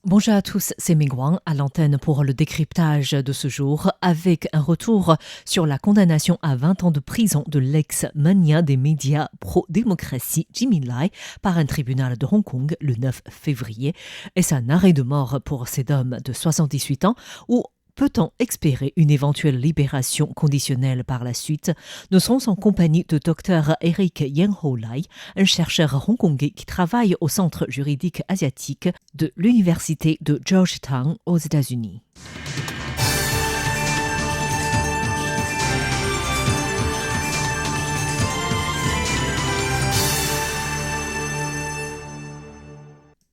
Bonjour à tous, c'est Mingwang à l'antenne pour le décryptage de ce jour avec un retour sur la condamnation à 20 ans de prison de l'ex-mania des médias pro-démocratie Jimmy Lai par un tribunal de Hong Kong le 9 février. Est-ce un arrêt de mort pour cet homme de 78 ans ou peut-on espérer une éventuelle libération conditionnelle par la suite? Nous sommes en compagnie de Dr Eric Yenho Lai, un chercheur hongkongais qui travaille au Centre juridique asiatique de l'Université de Georgetown aux États-Unis.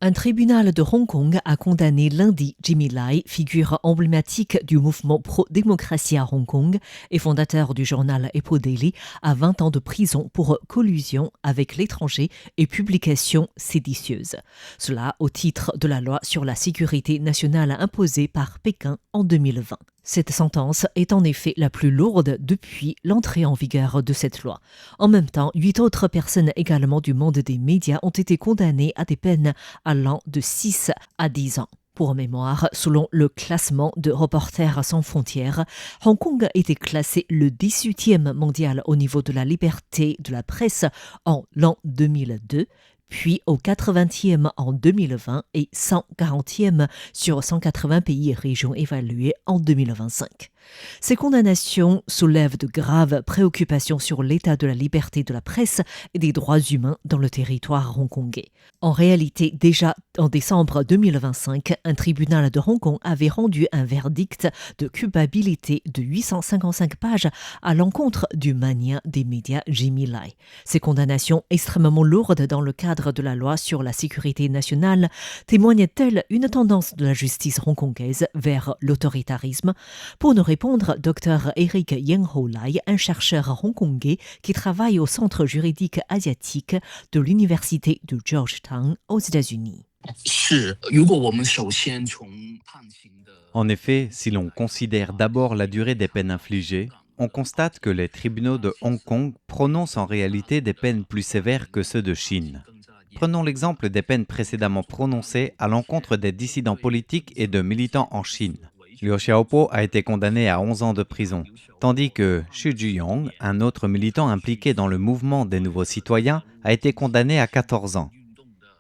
Un tribunal de Hong Kong a condamné lundi Jimmy Lai, figure emblématique du mouvement pro-démocratie à Hong Kong et fondateur du journal Epoch Daily, à 20 ans de prison pour collusion avec l'étranger et publication séditieuse. Cela au titre de la loi sur la sécurité nationale imposée par Pékin en 2020. Cette sentence est en effet la plus lourde depuis l'entrée en vigueur de cette loi. En même temps, 8 autres personnes également du monde des médias ont été condamnées à des peines allant de 6 à 10 ans. Pour mémoire, selon le classement de Reporters sans frontières, Hong Kong était classé le 18e mondial au niveau de la liberté de la presse en l'an 2002, puis au 80e en 2020 et 140e sur 180 pays et régions évalués en 2025. Ces condamnations soulèvent de graves préoccupations sur l'état de la liberté de la presse et des droits humains dans le territoire hongkongais. En réalité, déjà en décembre 2025, un tribunal de Hong Kong avait rendu un verdict de culpabilité de 855 pages à l'encontre du mania des médias Jimmy Lai. Ces condamnations extrêmement lourdes dans le cadre de la loi sur la sécurité nationale témoignent-elles une tendance de la justice hongkongaise vers l'autoritarisme? Pour nous répondre, Dr Eric Yenho Lai, un chercheur hongkongais qui travaille au Centre juridique asiatique de l'Université de Georgetown aux États-Unis. En effet, si l'on considère d'abord la durée des peines infligées, on constate que les tribunaux de Hong Kong prononcent en réalité des peines plus sévères que ceux de Chine. Prenons l'exemple des peines précédemment prononcées à l'encontre des dissidents politiques et de militants en Chine. Liu Xiaobo a été condamné à 11 ans de prison, tandis que Xu Zhiyong, un autre militant impliqué dans le mouvement des nouveaux citoyens, a été condamné à 14 ans.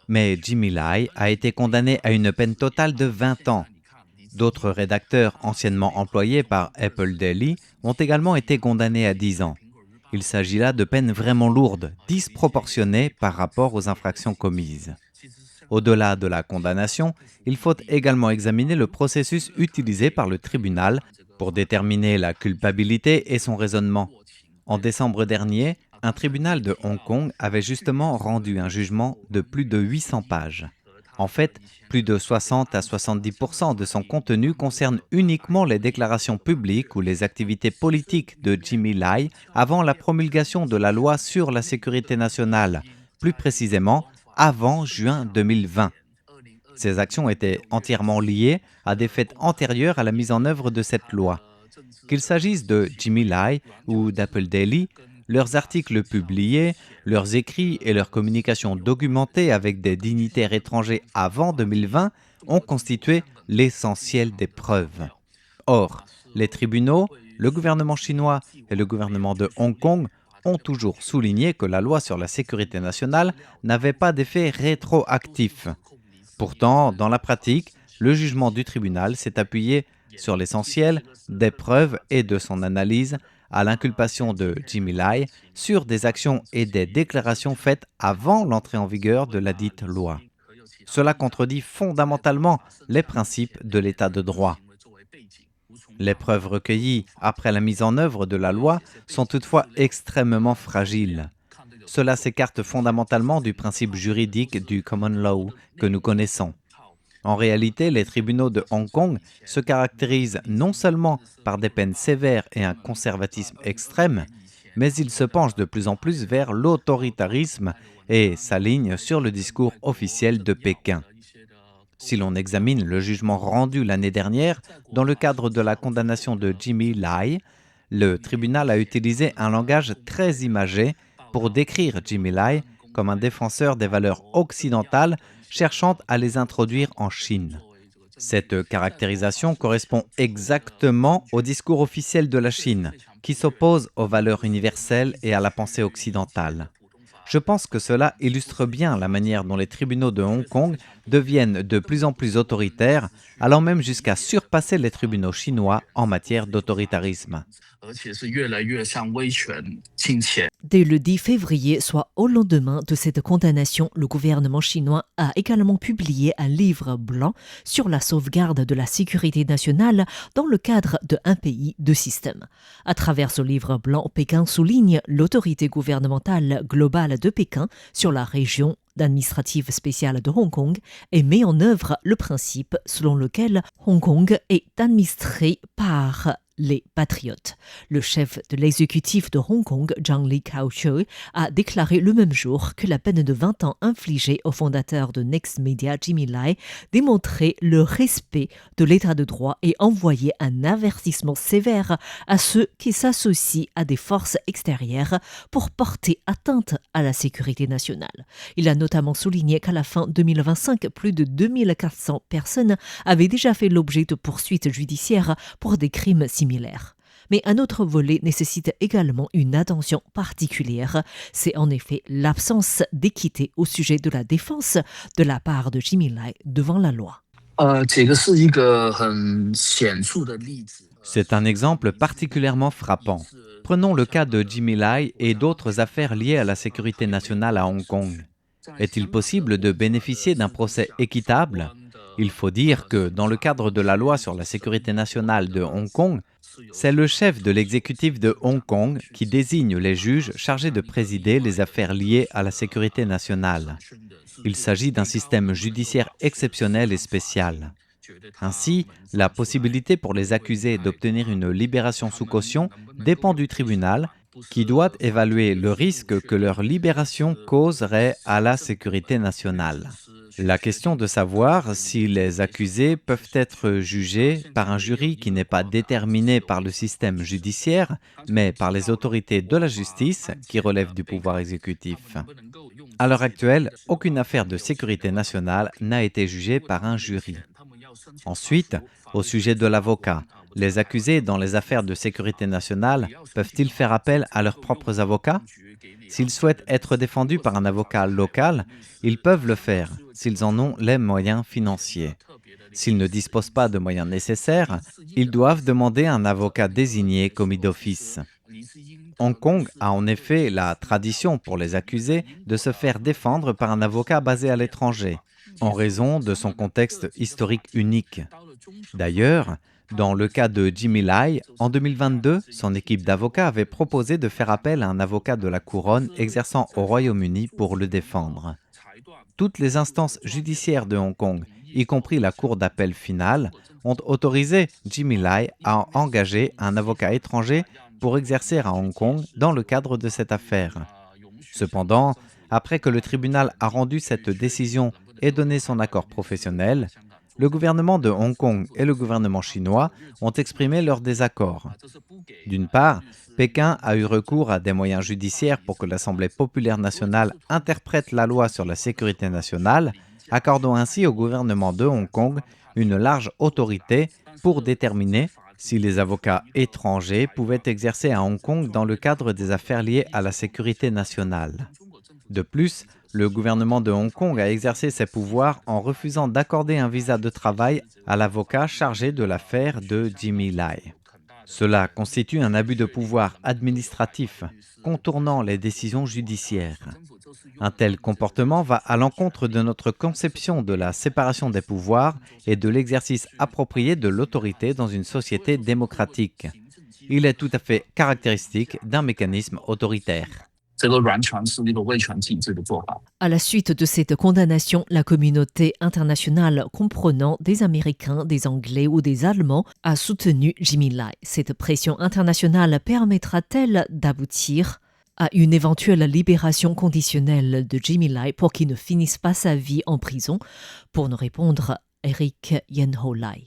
Mais Jimmy Lai a été condamné à une peine totale de 20 ans. D'autres rédacteurs anciennement employés par Epoch Daily ont également été condamnés à 10 ans. Il s'agit là de peines vraiment lourdes, disproportionnées par rapport aux infractions commises. Au-delà de la condamnation, il faut également examiner le processus utilisé par le tribunal pour déterminer la culpabilité et son raisonnement. En décembre dernier, un tribunal de Hong Kong avait justement rendu un jugement de plus de 800 pages. En fait, plus de 60 à 70% de son contenu concerne uniquement les déclarations publiques ou les activités politiques de Jimmy Lai avant la promulgation de la loi sur la sécurité nationale, plus précisément avant juin 2020. Ces actions étaient entièrement liées à des faits antérieurs à la mise en œuvre de cette loi. Qu'il s'agisse de Jimmy Lai ou d'Epoch Daily, leurs articles publiés, leurs écrits et leurs communications documentées avec des dignitaires étrangers avant 2020 ont constitué l'essentiel des preuves. Or, les tribunaux, le gouvernement chinois et le gouvernement de Hong Kong ont toujours souligné que la loi sur la sécurité nationale n'avait pas d'effet rétroactif. Pourtant, dans la pratique, le jugement du tribunal s'est appuyé sur l'essentiel des preuves et de son analyse à l'inculpation de Jimmy Lai sur des actions et des déclarations faites avant l'entrée en vigueur de la dite loi. Cela contredit fondamentalement les principes de l'état de droit. Les preuves recueillies après la mise en œuvre de la loi sont toutefois extrêmement fragiles. Cela s'écarte fondamentalement du principe juridique du common law que nous connaissons. En réalité, les tribunaux de Hong Kong se caractérisent non seulement par des peines sévères et un conservatisme extrême, mais ils se penchent de plus en plus vers l'autoritarisme et s'alignent sur le discours officiel de Pékin. Si l'on examine le jugement rendu l'année dernière dans le cadre de la condamnation de Jimmy Lai, le tribunal a utilisé un langage très imagé pour décrire Jimmy Lai comme un défenseur des valeurs occidentales cherchant à les introduire en Chine. Cette caractérisation correspond exactement au discours officiel de la Chine, qui s'oppose aux valeurs universelles et à la pensée occidentale. Je pense que cela illustre bien la manière dont les tribunaux de Hong Kong deviennent de plus en plus autoritaires, allant même jusqu'à surpasser les tribunaux chinois en matière d'autoritarisme. Dès le 10 février, soit au lendemain de cette condamnation, le gouvernement chinois a également publié un livre blanc sur la sauvegarde de la sécurité nationale dans le cadre de un pays, deux systèmes. À travers ce livre blanc, Pékin souligne l'autorité gouvernementale globale de Pékin sur la région administrative spéciale de Hong Kong et met en œuvre le principe selon lequel Hong Kong est administré par les patriotes. Le chef de l'exécutif de Hong Kong, Zhang Li-Kao-cheu, a déclaré le même jour que la peine de 20 ans infligée au fondateur de Next Media, Jimmy Lai, démontrait le respect de l'état de droit et envoyait un avertissement sévère à ceux qui s'associent à des forces extérieures pour porter atteinte à la sécurité nationale. Il a notamment souligné qu'à la fin 2025, plus de 2400 personnes avaient déjà fait l'objet de poursuites judiciaires pour des crimes similaires. Mais un autre volet nécessite également une attention particulière. C'est en effet l'absence d'équité au sujet de la défense de la part de Jimmy Lai devant la loi. C'est un exemple particulièrement frappant. Prenons le cas de Jimmy Lai et d'autres affaires liées à la sécurité nationale à Hong Kong. Est-il possible de bénéficier d'un procès équitable ? Il faut dire que, dans le cadre de la loi sur la sécurité nationale de Hong Kong, c'est le chef de l'exécutif de Hong Kong qui désigne les juges chargés de présider les affaires liées à la sécurité nationale. Il s'agit d'un système judiciaire exceptionnel et spécial. Ainsi, la possibilité pour les accusés d'obtenir une libération sous caution dépend du tribunal, qui doit évaluer le risque que leur libération causerait à la sécurité nationale. La question de savoir si les accusés peuvent être jugés par un jury qui n'est pas déterminé par le système judiciaire, mais par les autorités de la justice qui relèvent du pouvoir exécutif. À l'heure actuelle, aucune affaire de sécurité nationale n'a été jugée par un jury. Ensuite, au sujet de l'avocat, les accusés dans les affaires de sécurité nationale peuvent-ils faire appel à leurs propres avocats ? S'ils souhaitent être défendus par un avocat local, ils peuvent le faire, s'ils en ont les moyens financiers. S'ils ne disposent pas de moyens nécessaires, ils doivent demander un avocat désigné commis d'office. Hong Kong a en effet la tradition pour les accusés de se faire défendre par un avocat basé à l'étranger, en raison de son contexte historique unique. D'ailleurs, dans le cas de Jimmy Lai, en 2022, son équipe d'avocats avait proposé de faire appel à un avocat de la couronne exerçant au Royaume-Uni pour le défendre. Toutes les instances judiciaires de Hong Kong, y compris la cour d'appel finale, ont autorisé Jimmy Lai à engager un avocat étranger pour exercer à Hong Kong dans le cadre de cette affaire. Cependant, après que le tribunal a rendu cette décision et donné son accord professionnel, le gouvernement de Hong Kong et le gouvernement chinois ont exprimé leur désaccord. D'une part, Pékin a eu recours à des moyens judiciaires pour que l'Assemblée populaire nationale interprète la loi sur la sécurité nationale, accordant ainsi au gouvernement de Hong Kong une large autorité pour déterminer si les avocats étrangers pouvaient exercer à Hong Kong dans le cadre des affaires liées à la sécurité nationale. De plus, le gouvernement de Hong Kong a exercé ses pouvoirs en refusant d'accorder un visa de travail à l'avocat chargé de l'affaire de Jimmy Lai. Cela constitue un abus de pouvoir administratif, contournant les décisions judiciaires. Un tel comportement va à l'encontre de notre conception de la séparation des pouvoirs et de l'exercice approprié de l'autorité dans une société démocratique. Il est tout à fait caractéristique d'un mécanisme autoritaire. À la suite de cette condamnation, la communauté internationale comprenant des Américains, des Anglais ou des Allemands a soutenu Jimmy Lai. Cette pression internationale permettra-t-elle d'aboutir à une éventuelle libération conditionnelle de Jimmy Lai pour qu'il ne finisse pas sa vie en prison? Pour nous répondre, Eric Yen-Ho Lai.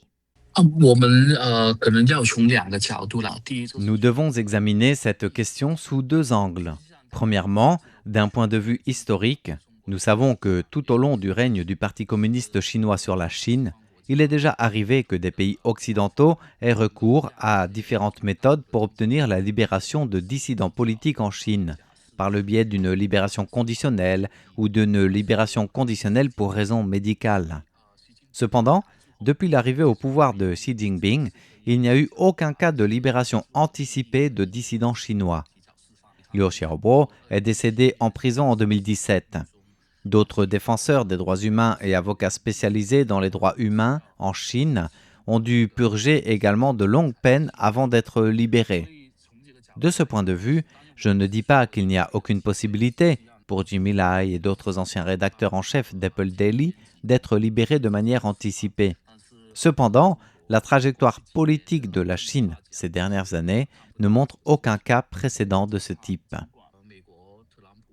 Nous devons examiner cette question sous deux angles. Premièrement, d'un point de vue historique, nous savons que tout au long du règne du Parti communiste chinois sur la Chine, il est déjà arrivé que des pays occidentaux aient recours à différentes méthodes pour obtenir la libération de dissidents politiques en Chine, par le biais d'une libération conditionnelle ou d'une libération conditionnelle pour raisons médicales. Cependant, depuis l'arrivée au pouvoir de Xi Jinping, il n'y a eu aucun cas de libération anticipée de dissidents chinois. Liu Xiaobo est décédé en prison en 2017. D'autres défenseurs des droits humains et avocats spécialisés dans les droits humains en Chine ont dû purger également de longues peines avant d'être libérés. De ce point de vue, je ne dis pas qu'il n'y a aucune possibilité pour Jimmy Lai et d'autres anciens rédacteurs en chef d'Apple Daily d'être libérés de manière anticipée. Cependant, la trajectoire politique de la Chine ces dernières années ne montre aucun cas précédent de ce type.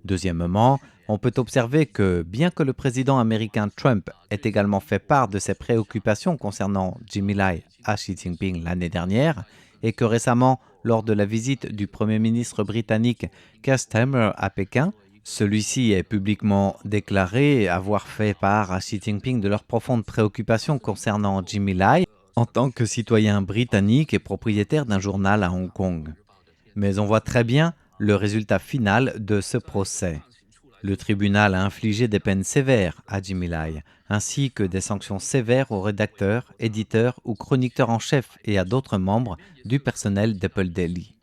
Deuxièmement, on peut observer que, bien que le président américain Trump ait également fait part de ses préoccupations concernant Jimmy Lai à Xi Jinping l'année dernière, et que récemment, lors de la visite du Premier ministre britannique Keir Starmer à Pékin, celui-ci ait publiquement déclaré avoir fait part à Xi Jinping de leurs profondes préoccupations concernant Jimmy Lai en tant que citoyen britannique et propriétaire d'un journal à Hong Kong. Mais on voit très bien le résultat final de ce procès. Le tribunal a infligé des peines sévères à Jimmy Lai, ainsi que des sanctions sévères aux rédacteurs, éditeurs ou chroniqueurs en chef et à d'autres membres du personnel d'Apple Daily.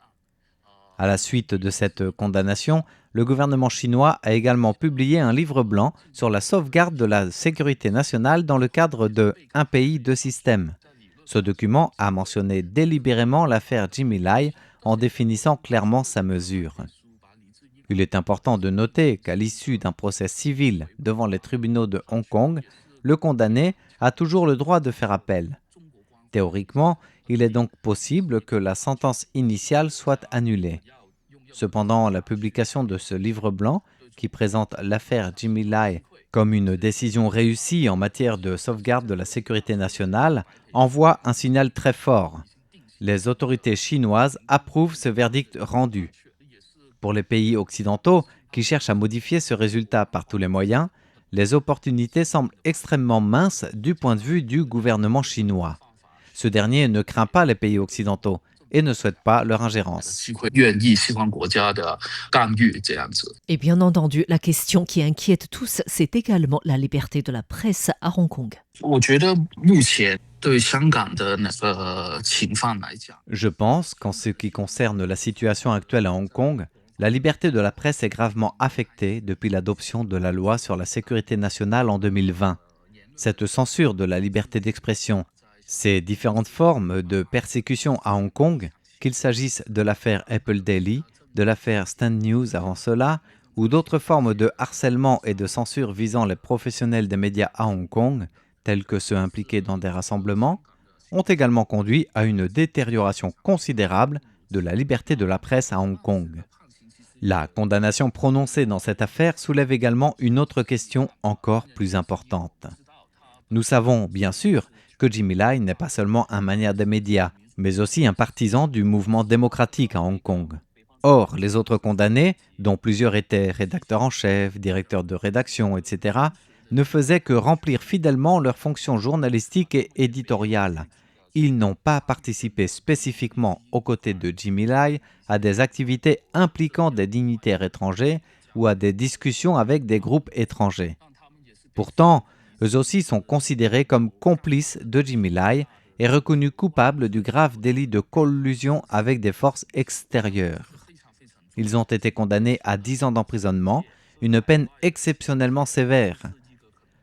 À la suite de cette condamnation, le gouvernement chinois a également publié un livre blanc sur la sauvegarde de la sécurité nationale dans le cadre de « Un pays, deux systèmes ». Ce document a mentionné délibérément l'affaire Jimmy Lai en définissant clairement sa mesure. Il est important de noter qu'à l'issue d'un procès civil devant les tribunaux de Hong Kong, le condamné a toujours le droit de faire appel. Théoriquement, il est donc possible que la sentence initiale soit annulée. Cependant, la publication de ce livre blanc, qui présente l'affaire Jimmy Lai comme une décision réussie en matière de sauvegarde de la sécurité nationale, envoie un signal très fort. Les autorités chinoises approuvent ce verdict rendu. Pour les pays occidentaux qui cherchent à modifier ce résultat par tous les moyens, les opportunités semblent extrêmement minces du point de vue du gouvernement chinois. Ce dernier ne craint pas les pays occidentaux et ne souhaite pas leur ingérence. Et bien entendu, la question qui inquiète tous, c'est également la liberté de la presse à Hong Kong. Je pense qu'en ce qui concerne la situation actuelle à Hong Kong, la liberté de la presse est gravement affectée depuis l'adoption de la loi sur la sécurité nationale en 2020. Cette censure de la liberté d'expression, ces différentes formes de persécution à Hong Kong, qu'il s'agisse de l'affaire Apple Daily, de l'affaire Stand News avant cela, ou d'autres formes de harcèlement et de censure visant les professionnels des médias à Hong Kong, tels que ceux impliqués dans des rassemblements, ont également conduit à une détérioration considérable de la liberté de la presse à Hong Kong. La condamnation prononcée dans cette affaire soulève également une autre question encore plus importante. Nous savons, bien sûr, que Jimmy Lai n'est pas seulement un maniaque des médias, mais aussi un partisan du mouvement démocratique à Hong Kong. Or, les autres condamnés, dont plusieurs étaient rédacteurs en chef, directeurs de rédaction, etc., ne faisaient que remplir fidèlement leurs fonctions journalistiques et éditoriales. Ils n'ont pas participé spécifiquement aux côtés de Jimmy Lai à des activités impliquant des dignitaires étrangers ou à des discussions avec des groupes étrangers. Pourtant, eux aussi sont considérés comme complices de Jimmy Lai et reconnus coupables du grave délit de collusion avec des forces extérieures. Ils ont été condamnés à 10 ans d'emprisonnement, une peine exceptionnellement sévère.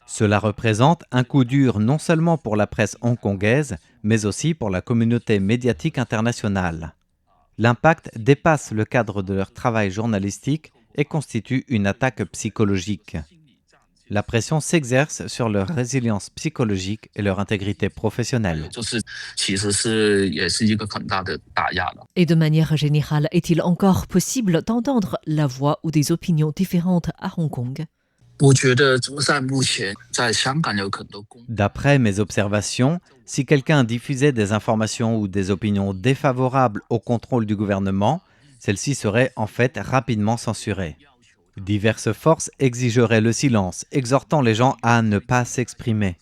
Cela représente un coup dur non seulement pour la presse hongkongaise, mais aussi pour la communauté médiatique internationale. L'impact dépasse le cadre de leur travail journalistique et constitue une attaque psychologique. La pression s'exerce sur leur résilience psychologique et leur intégrité professionnelle. Et de manière générale, est-il encore possible d'entendre la voix ou des opinions différentes à Hong Kong ? D'après mes observations, si quelqu'un diffusait des informations ou des opinions défavorables au contrôle du gouvernement, celles-ci seraient en fait rapidement censurées. Diverses forces exigeraient le silence, exhortant les gens à ne pas s'exprimer.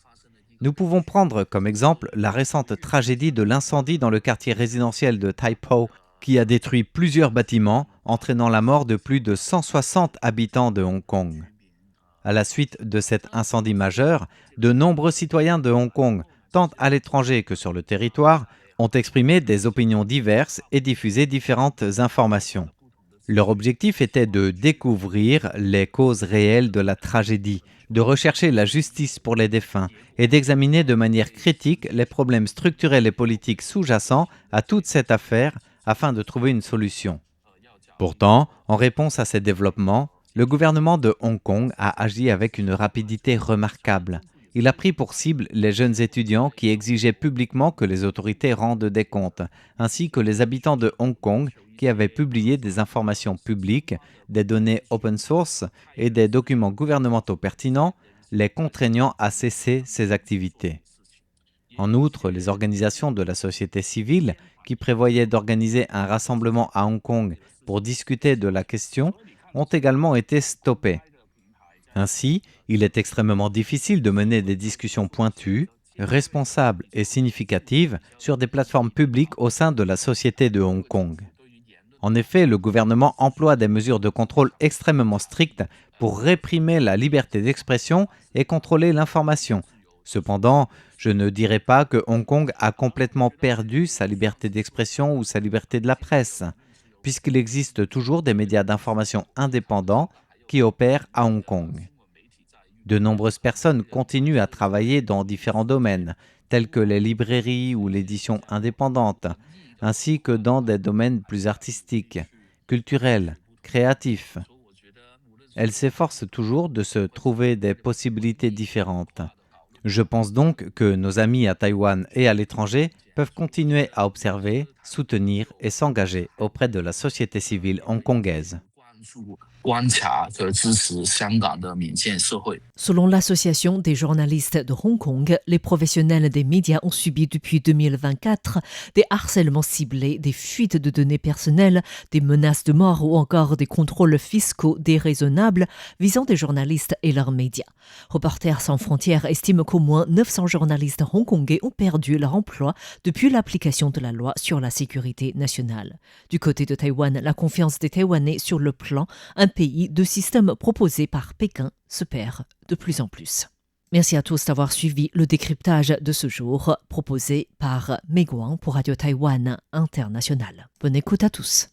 Nous pouvons prendre comme exemple la récente tragédie de l'incendie dans le quartier résidentiel de Tai Po, qui a détruit plusieurs bâtiments, entraînant la mort de plus de 160 habitants de Hong Kong. À la suite de cet incendie majeur, de nombreux citoyens de Hong Kong, tant à l'étranger que sur le territoire, ont exprimé des opinions diverses et diffusé différentes informations. Leur objectif était de découvrir les causes réelles de la tragédie, de rechercher la justice pour les défunts et d'examiner de manière critique les problèmes structurels et politiques sous-jacents à toute cette affaire afin de trouver une solution. Pourtant, en réponse à ces développements, le gouvernement de Hong Kong a agi avec une rapidité remarquable. Il a pris pour cible les jeunes étudiants qui exigeaient publiquement que les autorités rendent des comptes, ainsi que les habitants de Hong Kong qui avaient publié des informations publiques, des données open source et des documents gouvernementaux pertinents, les contraignant à cesser ces activités. En outre, les organisations de la société civile, qui prévoyaient d'organiser un rassemblement à Hong Kong pour discuter de la question, ont également été stoppées. Ainsi, il est extrêmement difficile de mener des discussions pointues, responsables et significatives sur des plateformes publiques au sein de la société de Hong Kong. En effet, le gouvernement emploie des mesures de contrôle extrêmement strictes pour réprimer la liberté d'expression et contrôler l'information. Cependant, je ne dirais pas que Hong Kong a complètement perdu sa liberté d'expression ou sa liberté de la presse, puisqu'il existe toujours des médias d'information indépendants qui opèrent à Hong Kong. De nombreuses personnes continuent à travailler dans différents domaines, tels que les librairies ou l'édition indépendante, ainsi que dans des domaines plus artistiques, culturels, créatifs. Elles s'efforcent toujours de se trouver des possibilités différentes. Je pense donc que nos amis à Taïwan et à l'étranger peuvent continuer à observer, soutenir et s'engager auprès de la société civile hongkongaise. Selon l'Association des journalistes de Hong Kong, les professionnels des médias ont subi depuis 2024 des harcèlements ciblés, des fuites de données personnelles, des menaces de mort ou encore des contrôles fiscaux déraisonnables visant des journalistes et leurs médias. Reporters sans frontières estime qu'au moins 900 journalistes hongkongais ont perdu leur emploi depuis l'application de la loi sur la sécurité nationale. Du côté de Taïwan, la confiance des Taïwanais sur le plan, un pays de système proposé par Pékin, se perd de plus en plus. Merci à tous d'avoir suivi le décryptage de ce jour proposé par Meiguang pour Radio Taïwan International. Bonne écoute à tous.